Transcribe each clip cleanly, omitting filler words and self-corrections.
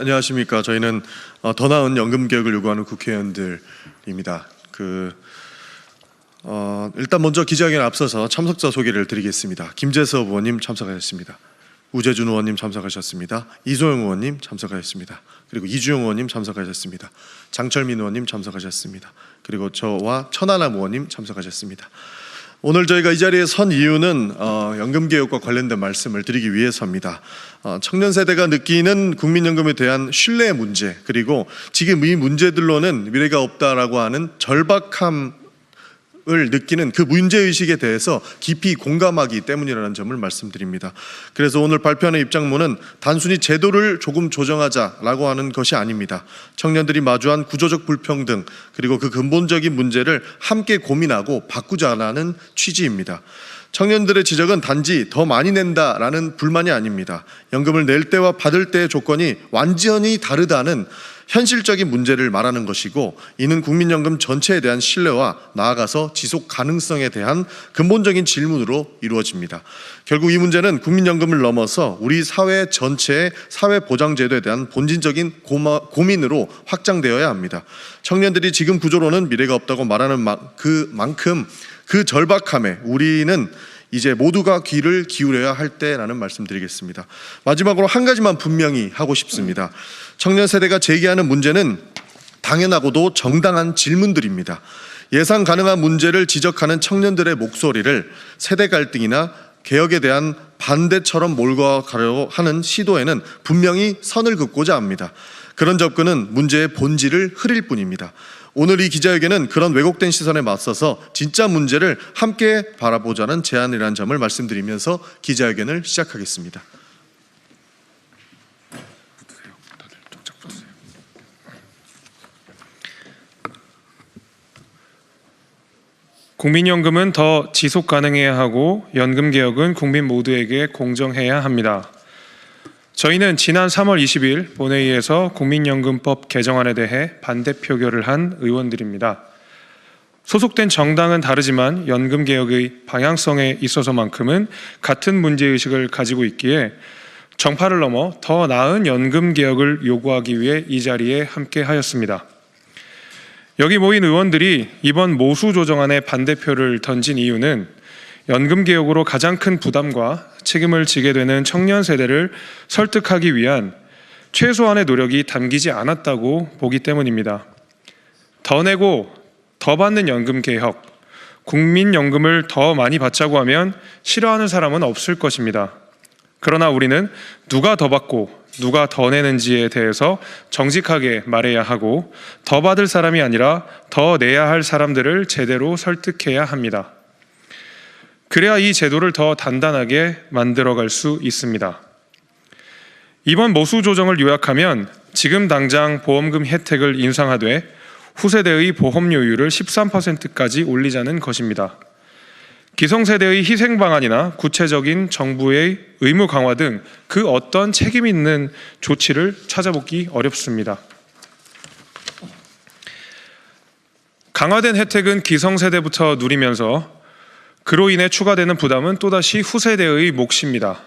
안녕하십니까. 저희는 더 나은 연금 개혁을 요구하는 국회의원들입니다. 일단 먼저 기자회견에 앞서서 참석자 소개를 드리겠습니다. 김재섭 의원님 참석하셨습니다. 우재준 의원님 참석하셨습니다. 이소영 의원님 참석하셨습니다. 그리고 이주영 의원님 참석하셨습니다. 장철민 의원님 참석하셨습니다. 그리고 저와 천하람 의원님 참석하셨습니다. 오늘 저희가 이 자리에 선 이유는 연금개혁과 관련된 말씀을 드리기 위해서입니다. 청년 세대가 느끼는 국민연금에 대한 신뢰의 문제, 그리고 지금 이 문제들로는 미래가 없다라고 하는 절박함을 느끼는 그 문제의식에 대해서 깊이 공감하기 때문이라는 점을 말씀드립니다. 그래서 오늘 발표하는 입장문은 단순히 제도를 조금 조정하자라고 하는 것이 아닙니다. 청년들이 마주한 구조적 불평등, 그리고 그 근본적인 문제를 함께 고민하고 바꾸자라는 취지입니다. 청년들의 지적은 단지 더 많이 낸다라는 불만이 아닙니다. 연금을 낼 때와 받을 때의 조건이 완전히 다르다는 현실적인 문제를 말하는 것이고, 이는 국민연금 전체에 대한 신뢰와 나아가서 지속 가능성에 대한 근본적인 질문으로 이루어집니다. 결국 이 문제는 국민연금을 넘어서 우리 사회 전체의 사회보장제도에 대한 본질적인 고민으로 확장되어야 합니다. 청년들이 지금 구조로는 미래가 없다고 말하는 그만큼 그 절박함에 우리는 이제 모두가 귀를 기울여야 할 때라는 말씀드리겠습니다. 마지막으로 한 가지만 분명히 하고 싶습니다. 청년 세대가 제기하는 문제는 당연하고도 정당한 질문들입니다. 예상 가능한 문제를 지적하는 청년들의 목소리를 세대 갈등이나 개혁에 대한 반대처럼 몰고 가려고 하는 시도에는 분명히 선을 긋고자 합니다. 그런 접근은 문제의 본질을 흐릴 뿐입니다. 오늘 이 기자회견은 그런 왜곡된 시선에 맞서서 진짜 문제를 함께 바라보자는 제안이라는 점을 말씀드리면서 기자회견을 시작하겠습니다. 국민연금은 더 지속 가능해야 하고 연금개혁은 국민 모두에게 공정해야 합니다. 저희는 지난 3월 20일 본회의에서 국민연금법 개정안에 대해 반대 표결을 한 의원들입니다. 소속된 정당은 다르지만 연금개혁의 방향성에 있어서만큼은 같은 문제의식을 가지고 있기에 정파를 넘어 더 나은 연금개혁을 요구하기 위해 이 자리에 함께 하였습니다. 여기 모인 의원들이 이번 모수 조정안에 반대표를 던진 이유는 연금개혁으로 가장 큰 부담과 책임을 지게 되는 청년 세대를 설득하기 위한 최소한의 노력이 담기지 않았다고 보기 때문입니다. 더 내고 더 받는 연금개혁, 국민연금을 더 많이 받자고 하면 싫어하는 사람은 없을 것입니다. 그러나 우리는 누가 더 받고 누가 더 내는지에 대해서 정직하게 말해야 하고, 더 받을 사람이 아니라 더 내야 할 사람들을 제대로 설득해야 합니다. 그래야 이 제도를 더 단단하게 만들어갈 수 있습니다. 이번 모수 조정을 요약하면 지금 당장 보험금 혜택을 인상하되 후세대의 보험료율을 13%까지 올리자는 것입니다. 기성세대의 희생 방안이나 구체적인 정부의 의무 강화 등 그 어떤 책임 있는 조치를 찾아보기 어렵습니다. 강화된 혜택은 기성세대부터 누리면서 그로 인해 추가되는 부담은 또다시 후세대의 몫입니다.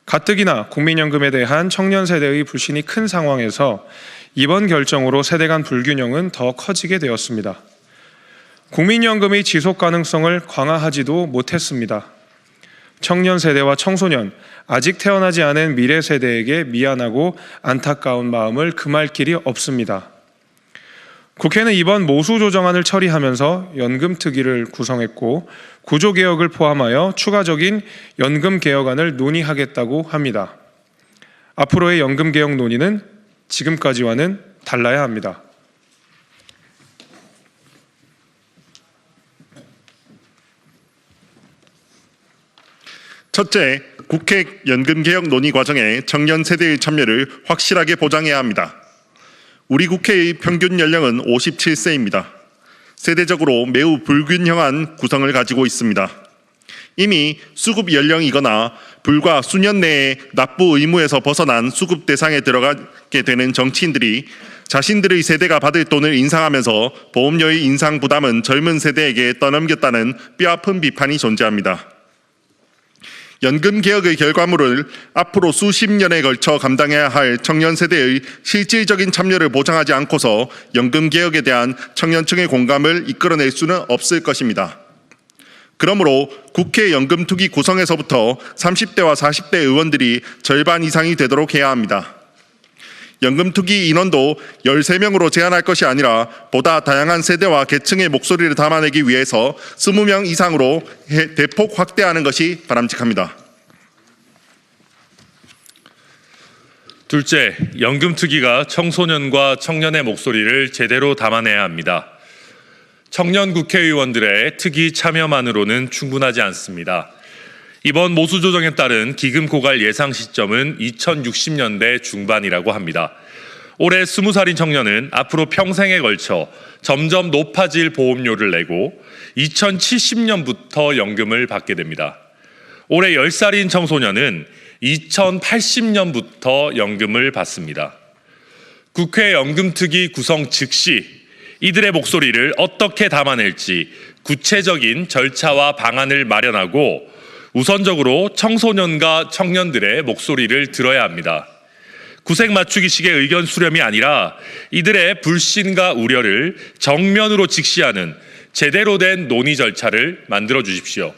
가뜩이나 국민연금에 대한 청년 세대의 불신이 큰 상황에서 이번 결정으로 세대 간 불균형은 더 커지게 되었습니다. 국민연금의 지속 가능성을 강화하지도 못했습니다. 청년 세대와 청소년, 아직 태어나지 않은 미래 세대에게 미안하고 안타까운 마음을 금할 길이 없습니다. 국회는 이번 모수 조정안을 처리하면서 연금특위를 구성했고 구조개혁을 포함하여 추가적인 연금개혁안을 논의하겠다고 합니다. 앞으로의 연금개혁 논의는 지금까지와는 달라야 합니다. 첫째, 국회 연금개혁 논의 과정에 청년 세대의 참여를 확실하게 보장해야 합니다. 우리 국회의 평균 연령은 57세입니다. 세대적으로 매우 불균형한 구성을 가지고 있습니다. 이미 수급 연령이거나 불과 수년 내에 납부 의무에서 벗어난 수급 대상에 들어가게 되는 정치인들이 자신들의 세대가 받을 돈을 인상하면서 보험료의 인상 부담은 젊은 세대에게 떠넘겼다는 뼈아픈 비판이 존재합니다. 연금 개혁의 결과물을 앞으로 수십 년에 걸쳐 감당해야 할 청년 세대의 실질적인 참여를 보장하지 않고서 연금 개혁에 대한 청년층의 공감을 이끌어낼 수는 없을 것입니다. 그러므로 국회 연금투기 구성에서부터 30대와 40대 의원들이 절반 이상이 되도록 해야 합니다. 연금투기 인원도 13명으로 제한할 것이 아니라 보다 다양한 세대와 계층의 목소리를 담아내기 위해서 20명 이상으로 대폭 확대하는 것이 바람직합니다. 둘째, 연금투기가 청소년과 청년의 목소리를 제대로 담아내야 합니다. 청년 국회의원들의 특위 참여만으로는 충분하지 않습니다. 이번 모수 조정에 따른 기금 고갈 예상 시점은 2060년대 중반이라고 합니다. 올해 20살인 청년은 앞으로 평생에 걸쳐 점점 높아질 보험료를 내고 2070년부터 연금을 받게 됩니다. 올해 10살인 청소년은 2080년부터 연금을 받습니다. 국회 연금특위 구성 즉시 이들의 목소리를 어떻게 담아낼지 구체적인 절차와 방안을 마련하고 우선적으로 청소년과 청년들의 목소리를 들어야 합니다. 구색 맞추기식의 의견 수렴이 아니라 이들의 불신과 우려를 정면으로 직시하는 제대로 된 논의 절차를 만들어 주십시오.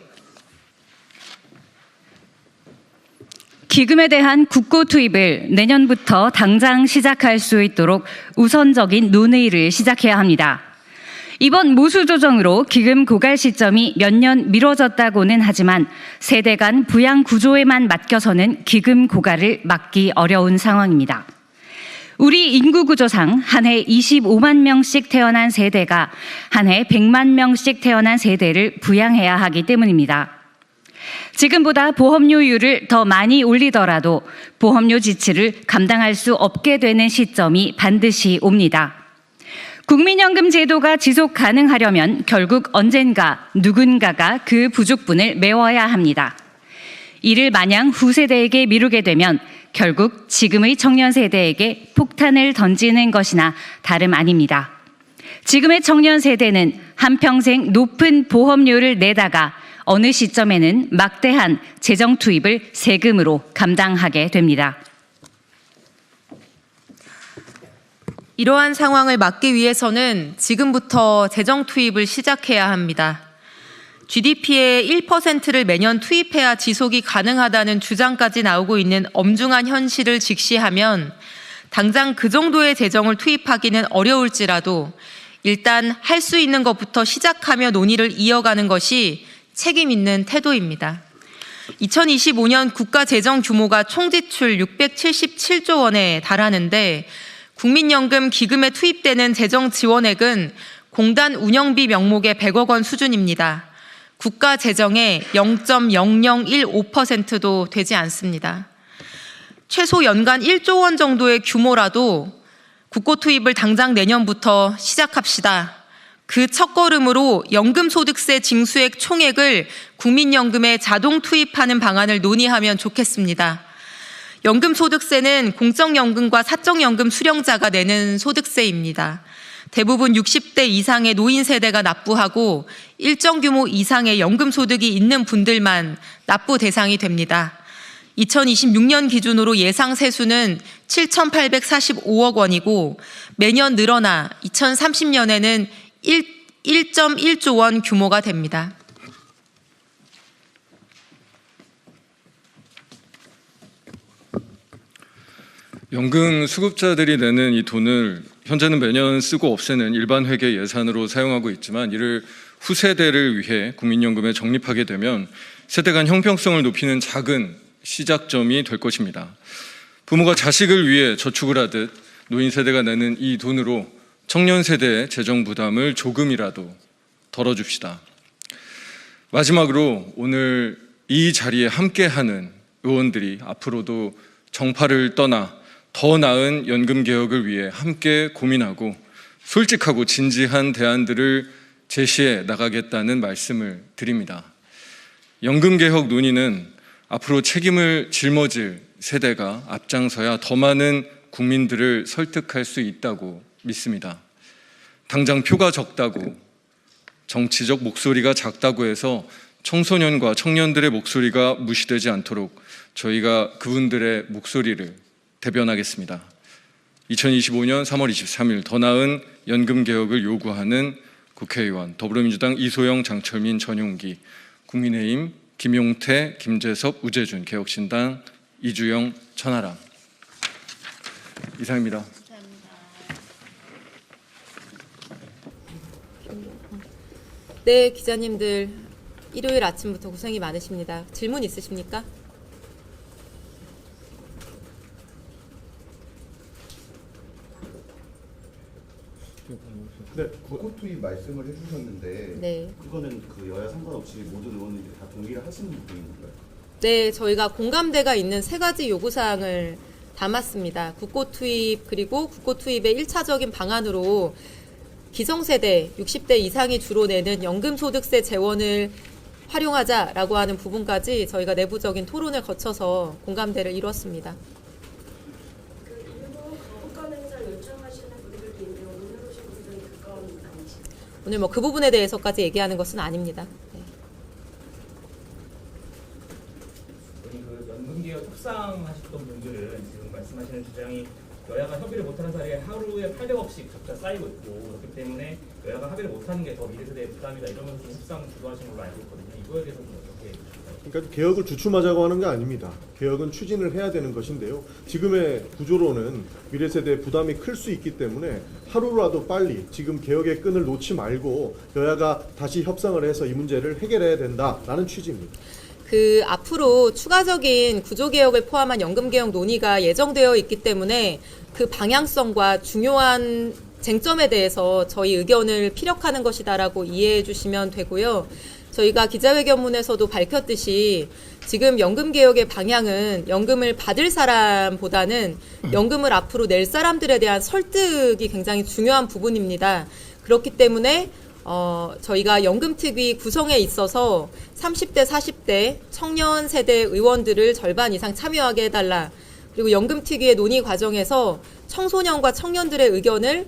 기금에 대한 국고 투입을 내년부터 당장 시작할 수 있도록 우선적인 논의를 시작해야 합니다. 이번 모수 조정으로 기금 고갈 시점이 몇 년 미뤄졌다고는 하지만 세대 간 부양 구조에만 맡겨서는 기금 고갈을 막기 어려운 상황입니다. 우리 인구 구조상 한 해 25만 명씩 태어난 세대가 한 해 100만 명씩 태어난 세대를 부양해야 하기 때문입니다. 지금보다 보험료율을 더 많이 올리더라도 보험료 지출을 감당할 수 없게 되는 시점이 반드시 옵니다. 국민연금 제도가 지속 가능하려면 결국 언젠가 누군가가 그 부족분을 메워야 합니다. 이를 마냥 후세대에게 미루게 되면 결국 지금의 청년 세대에게 폭탄을 던지는 것이나 다름 아닙니다. 지금의 청년 세대는 한평생 높은 보험료를 내다가 어느 시점에는 막대한 재정 투입을 세금으로 감당하게 됩니다. 이러한 상황을 막기 위해서는 지금부터 재정 투입을 시작해야 합니다. GDP의 1%를 매년 투입해야 지속이 가능하다는 주장까지 나오고 있는 엄중한 현실을 직시하면 당장 그 정도의 재정을 투입하기는 어려울지라도 일단 할 수 있는 것부터 시작하며 논의를 이어가는 것이 책임 있는 태도입니다. 2025년 국가 재정 규모가 총 지출 677조 원에 달하는데 국민연금 기금에 투입되는 재정 지원액은 공단 운영비 명목의 100억 원 수준입니다. 국가 재정의 0.0015%도 되지 않습니다. 최소 연간 1조 원 정도의 규모라도 국고 투입을 당장 내년부터 시작합시다. 그 첫걸음으로 연금소득세 징수액 총액을 국민연금에 자동 투입하는 방안을 논의하면 좋겠습니다. 연금소득세는 공적연금과 사적연금 수령자가 내는 소득세입니다. 대부분 60대 이상의 노인 세대가 납부하고 일정 규모 이상의 연금소득이 있는 분들만 납부 대상이 됩니다. 2026년 기준으로 예상 세수는 7,845억 원이고 매년 늘어나 2030년에는 1.1조 원 규모가 됩니다. 연금 수급자들이 내는 이 돈을 현재는 매년 쓰고 없애는 일반 회계 예산으로 사용하고 있지만 이를 후세대를 위해 국민연금에 적립하게 되면 세대 간 형평성을 높이는 작은 시작점이 될 것입니다. 부모가 자식을 위해 저축을 하듯 노인 세대가 내는 이 돈으로 청년 세대의 재정 부담을 조금이라도 덜어줍시다. 마지막으로 오늘 이 자리에 함께하는 의원들이 앞으로도 정파를 떠나 더 나은 연금 개혁을 위해 함께 고민하고 솔직하고 진지한 대안들을 제시해 나가겠다는 말씀을 드립니다. 연금 개혁 논의는 앞으로 책임을 짊어질 세대가 앞장서야 더 많은 국민들을 설득할 수 있다고 믿습니다. 당장 표가 적다고 정치적 목소리가 작다고 해서 청소년과 청년들의 목소리가 무시되지 않도록 저희가 그분들의 목소리를 대변하겠습니다. 2025년 3월 23일 더 나은 연금 개혁을 요구하는 국회의원 더불어민주당 이소영, 장철민, 전용기, 국민의힘 김용태, 김재섭, 우재준, 개혁신당 이주영, 천하람. 이상입니다. 네, 기자님들 일요일 아침부터 고생이 많으십니다. 질문 있으십니까? 네, 국고 투입 말씀을 해주셨는데 네. 이거는 그 여야 상관없이 모든 의원님들이 다 동의를 하시는 부분인가요? 네, 저희가 공감대가 있는 세 가지 요구사항을 담았습니다. 국고 투입 그리고 국고 투입의 1차적인 방안으로 기성세대 60대 이상이 주로 내는 연금소득세 재원을 활용하자라고 하는 부분까지 저희가 내부적인 토론을 거쳐서 공감대를 이뤘습니다. 오늘 뭐 그 부분에 대해서까지 얘기하는 것은 아닙니다. 네. 그 연금개혁 협상하셨던 분들은 지금 말씀하시는 주장이 여야가 협의를 못하는 사이에 하루에 800억씩 적자 쌓이고 있고 그렇기 때문에 여야가 합의를 못하는 게 더 미래세대의 부담이다 이러면서 좀 협상 주도하신 걸로 알고 있거든요. 이거에 대해서는 어떻게 보실까요? 그러니까 개혁을 주춤하자고 하는 게 아닙니다. 개혁은 추진을 해야 되는 것인데요. 지금의 구조로는 미래 세대의 부담이 클 수 있기 때문에 하루라도 빨리 지금 개혁의 끈을 놓지 말고 여야가 다시 협상을 해서 이 문제를 해결해야 된다라는 취지입니다. 그 앞으로 추가적인 구조개혁을 포함한 연금개혁 논의가 예정되어 있기 때문에 그 방향성과 중요한 쟁점에 대해서 저희 의견을 피력하는 것이다라고 이해해 주시면 되고요. 저희가 기자회견문에서도 밝혔듯이 지금 연금개혁의 방향은 연금을 받을 사람보다는 연금을 앞으로 낼 사람들에 대한 설득이 굉장히 중요한 부분입니다. 그렇기 때문에 저희가 연금특위 구성에 있어서 30대, 40대 청년 세대 의원들을 절반 이상 참여하게 해달라. 그리고 연금특위의 논의 과정에서 청소년과 청년들의 의견을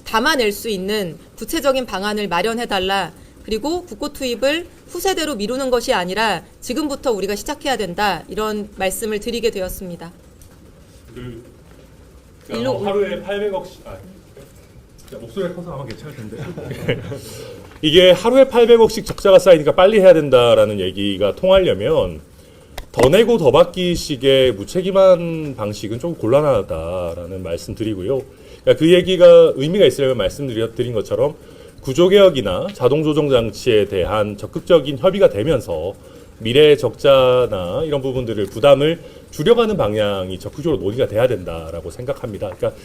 담아낼 수 있는 구체적인 방안을 마련해달라. 그리고 국고 투입을 후세대로 미루는 것이 아니라 지금부터 우리가 시작해야 된다. 이런 말씀을 드리게 되었습니다. 하루에 800억씩 목소리가 커서 아마 괜찮을 텐데 이게 하루에 800억씩 적자가 쌓이니까 빨리 해야 된다라는 얘기가 통하려면 더 내고 더 받기식의 무책임한 방식은 좀 곤란하다라는 말씀 드리고요. 그러니까 그 얘기가 의미가 있으려면 말씀드린 것처럼 구조개혁이나 자동조정장치에 대한 적극적인 협의가 되면서 미래의 적자나 이런 부분들을 부담을 줄여가는 방향이 적극적으로 논의가 돼야 된다라고 생각합니다. 그러니까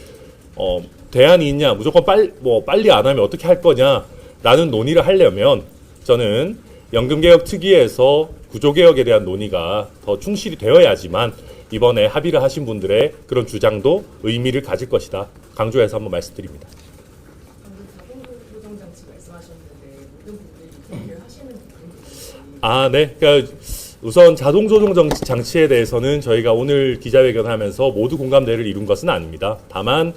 대안이 있냐, 무조건 빨리 안 하면 어떻게 할 거냐라는 논의를 하려면 저는 연금개혁 특위에서 구조개혁에 대한 논의가 더 충실히 되어야지만 이번에 합의를 하신 분들의 그런 주장도 의미를 가질 것이다. 강조해서 한번 말씀드립니다. 네. 그러니까 우선 자동조정 장치에 대해서는 저희가 오늘 기자회견하면서 모두 공감대를 이룬 것은 아닙니다. 다만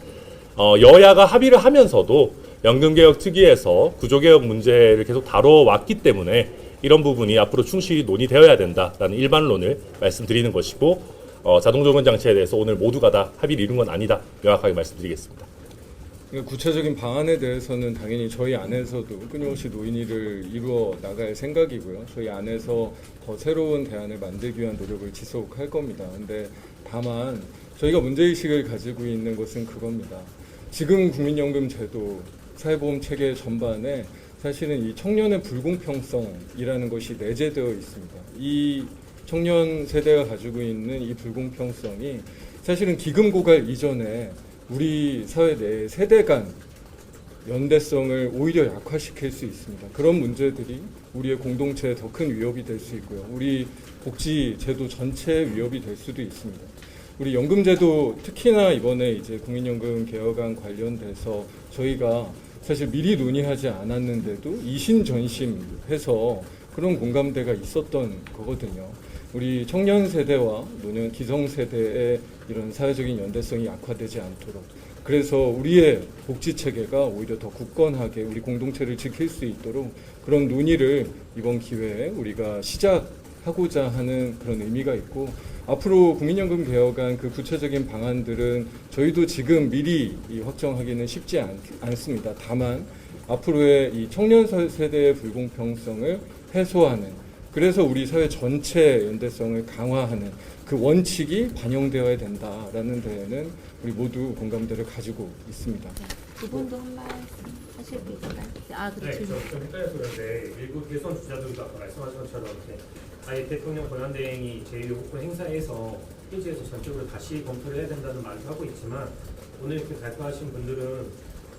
여야가 합의를 하면서도 연금개혁 특위에서 구조개혁 문제를 계속 다뤄왔기 때문에 이런 부분이 앞으로 충실히 논의되어야 된다라는 일반론을 말씀드리는 것이고 자동조정 장치에 대해서 오늘 모두가 다 합의를 이룬 건 아니다. 명확하게 말씀드리겠습니다. 구체적인 방안에 대해서는 당연히 저희 안에서도 끊임없이 논의를 이루어 나갈 생각이고요. 저희 안에서 더 새로운 대안을 만들기 위한 노력을 지속할 겁니다. 근데 다만 저희가 문제의식을 가지고 있는 것은 그겁니다. 지금 국민연금 제도, 사회보험 체계 전반에 사실은 이 청년의 불공평성이라는 것이 내재되어 있습니다. 이 청년 세대가 가지고 있는 이 불공평성이 사실은 기금 고갈 이전에 우리 사회 내 세대 간 연대성을 오히려 약화시킬 수 있습니다. 그런 문제들이 우리의 공동체에 더 큰 위협이 될 수 있고요. 우리 복지 제도 전체에 위협이 될 수도 있습니다. 우리 연금제도 특히나 이번에 이제 국민연금 개혁안 관련돼서 저희가 사실 미리 논의하지 않았는데도 이신전심해서 그런 공감대가 있었던 거거든요. 우리 청년 세대와 노년 기성 세대의 이런 사회적인 연대성이 약화되지 않도록 그래서 우리의 복지 체계가 오히려 더 굳건하게 우리 공동체를 지킬 수 있도록 그런 논의를 이번 기회에 우리가 시작하고자 하는 그런 의미가 있고, 앞으로 국민연금 개혁안 그 구체적인 방안들은 저희도 지금 미리 확정하기는 쉽지 않습니다. 다만 앞으로의 이 청년 세대의 불공평성을 해소하는, 그래서 우리 사회 전체 연대성을 강화하는 그 원칙이 반영되어야 된다라는 데에는 우리 모두 공감대를 가지고 있습니다. 두 분도 한 말씀 하실 수 있을까요? 아, 네, 그렇죠. 좀 헷갈려서 그런데 일부 대선 주자들도 아까 말씀하신 것처럼 이렇게 아예 대통령 권한대행이 제2요구권 행사에서 필지에서 전적으로 다시 검토를 해야 된다는 말도 하고 있지만, 오늘 이렇게 발표하신 분들은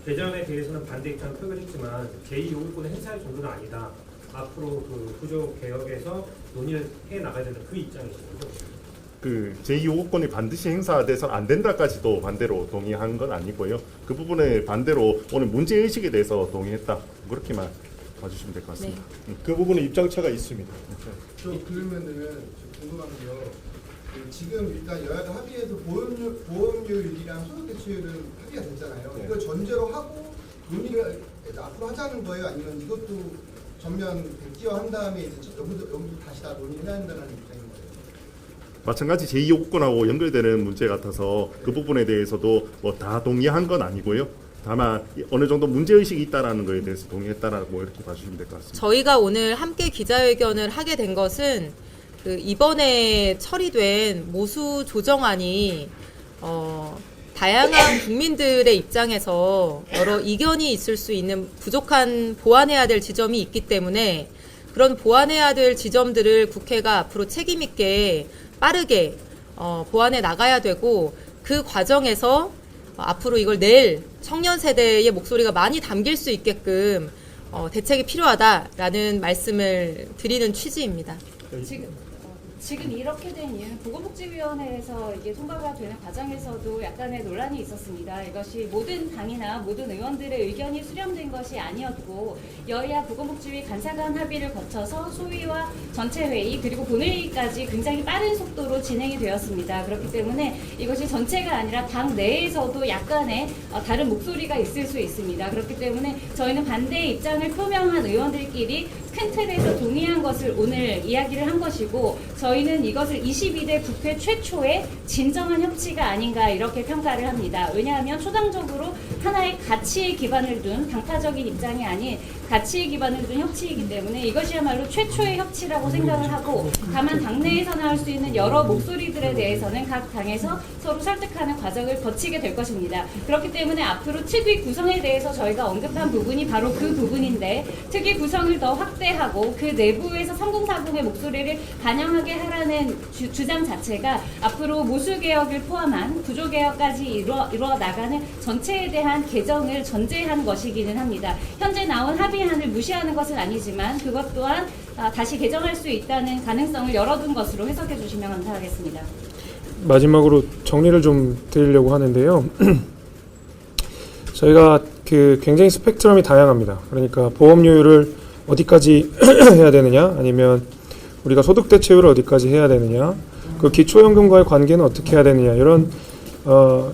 개정에 대해서는 반대 입장을 표명했지만 제2요구권 행사할 정도는 아니다. 앞으로 그 구조 개혁에서 논의를 해 나가야 되는 그 입장이신 거죠? 그 제2요구권이 반드시 행사돼서는 안 된다까지도 반대로 동의한 건 아니고요. 그 부분에 반대로 오늘 문제의식에 대해서 동의했다. 그렇게만 봐주시면 될 것 같습니다. 그 부분에 입장차가 있습니다. 그러면은 궁금한 게요. 지금 일단 여야가 합의해서 보험료율이랑 소득 대체율은 합의가 됐잖아요. 이걸 전제로 하고 논의를 앞으로 하자는 거예요? 아니면 이것도 전면 백지화한 다음에 이제 여기도 다시 다 논의를 해야 한다는 입장인 거예요? 마찬가지 제2요구권하고 연결되는 문제 같아서 그 부분에 대해서도 뭐 다 동의한 건 아니고요. 다만 어느 정도 문제의식이 있다는 거에 대해서 동의했다라고 이렇게 봐주시면 될 것 같습니다. 저희가 오늘 함께 기자회견을 하게 된 것은 그 이번에 처리된 모수 조정안이 다양한 국민들의 입장에서 여러 이견이 있을 수 있는 부족한 보완해야 될 지점이 있기 때문에 그런 보완해야 될 지점들을 국회가 앞으로 책임 있게 빠르게 보완해 나가야 되고, 그 과정에서 앞으로 이걸 낼 청년 세대의 목소리가 많이 담길 수 있게끔 대책이 필요하다라는 말씀을 드리는 취지입니다. 지금 이렇게 된 이유는 보건복지위원회에서 이게 통과가 되는 과정에서도 약간의 논란이 있었습니다. 이것이 모든 당이나 모든 의원들의 의견이 수렴된 것이 아니었고, 여야 보건복지위 간사간 합의를 거쳐서 소위와 전체 회의 그리고 본회의까지 굉장히 빠른 속도로 진행이 되었습니다. 그렇기 때문에 이것이 전체가 아니라 당 내에서도 약간의 다른 목소리가 있을 수 있습니다. 그렇기 때문에 저희는 반대의 입장을 표명한 의원들끼리 큰 틀에서 동의한 것을 오늘 이야기를 한 것이고, 저희는 이것을 22대 국회 최초의 진정한 협치가 아닌가 이렇게 평가를 합니다. 왜냐하면 초당적으로 하나의 가치에 기반을 둔 당파적인 입장이 아닌 가치에 기반을 둔 협치이기 때문에 이것이야말로 최초의 협치라고 생각을 하고, 다만 당내에서 나올 수 있는 여러 목소리들에 대해서는 각 당에서 서로 설득하는 과정을 거치게 될 것입니다. 그렇기 때문에 앞으로 특위 구성에 대해서 저희가 언급한 부분이 바로 그 부분인데, 특위 구성을 더 확대하고 그 내부에서 3040의 목소리를 반영하게 하라는 주장 자체가 앞으로 모수개혁을 포함한 구조개혁까지 이루어 나가는 전체에 대한 개정을 전제한 것이기는 합니다. 현재 나온 합의안을 무시하는 것은 아니지만 그것 또한 다시 개정할 수 있다는 가능성을 열어둔 것으로 해석해 주시면 감사하겠습니다. 마지막으로 정리를 좀 드리려고 하는데요. 저희가 그 굉장히 스펙트럼이 다양합니다. 그러니까 보험료율을 어디까지 해야 되느냐, 아니면 우리가 소득 대체율을 어디까지 해야 되느냐, 그 기초연금과의 관계는 어떻게 해야 되느냐, 이런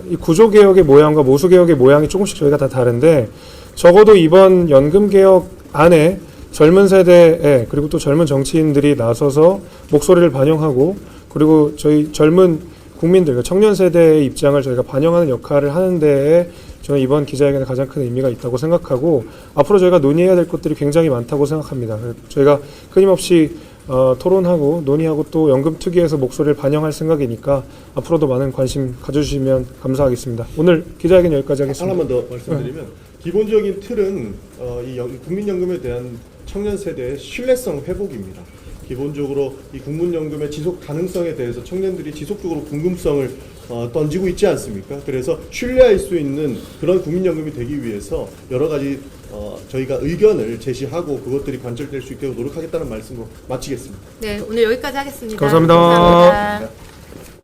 이 구조개혁의 모양과 모수개혁의 모양이 조금씩 저희가 다 다른데, 적어도 이번 연금개혁 안에 젊은 세대에 그리고 또 젊은 정치인들이 나서서 목소리를 반영하고, 그리고 저희 젊은 국민들, 청년 세대의 입장을 저희가 반영하는 역할을 하는 데에 저는 이번 기자회견에 가장 큰 의미가 있다고 생각하고, 앞으로 저희가 논의해야 될 것들이 굉장히 많다고 생각합니다. 저희가 끊임없이 토론하고 논의하고 또 연금특위에서 목소리를 반영할 생각이니까 앞으로도 많은 관심 가져주시면 감사하겠습니다. 오늘 기자회견 여기까지 하겠습니다. 하나만 더 말씀드리면, 기본적인 틀은 이 국민연금에 대한 청년 세대의 신뢰성 회복입니다. 기본적으로 이 국민연금의 지속 가능성에 대해서 청년들이 지속적으로 궁금성을 던지고 있지 않습니까? 그래서 신뢰할 수 있는 그런 국민연금이 되기 위해서 여러 가지 저희가 의견을 제시하고 그것들이 관철될 수 있도록 노력하겠다는 말씀으로 마치겠습니다. 네, 오늘 여기까지 하겠습니다. 감사합니다. 감사합니다.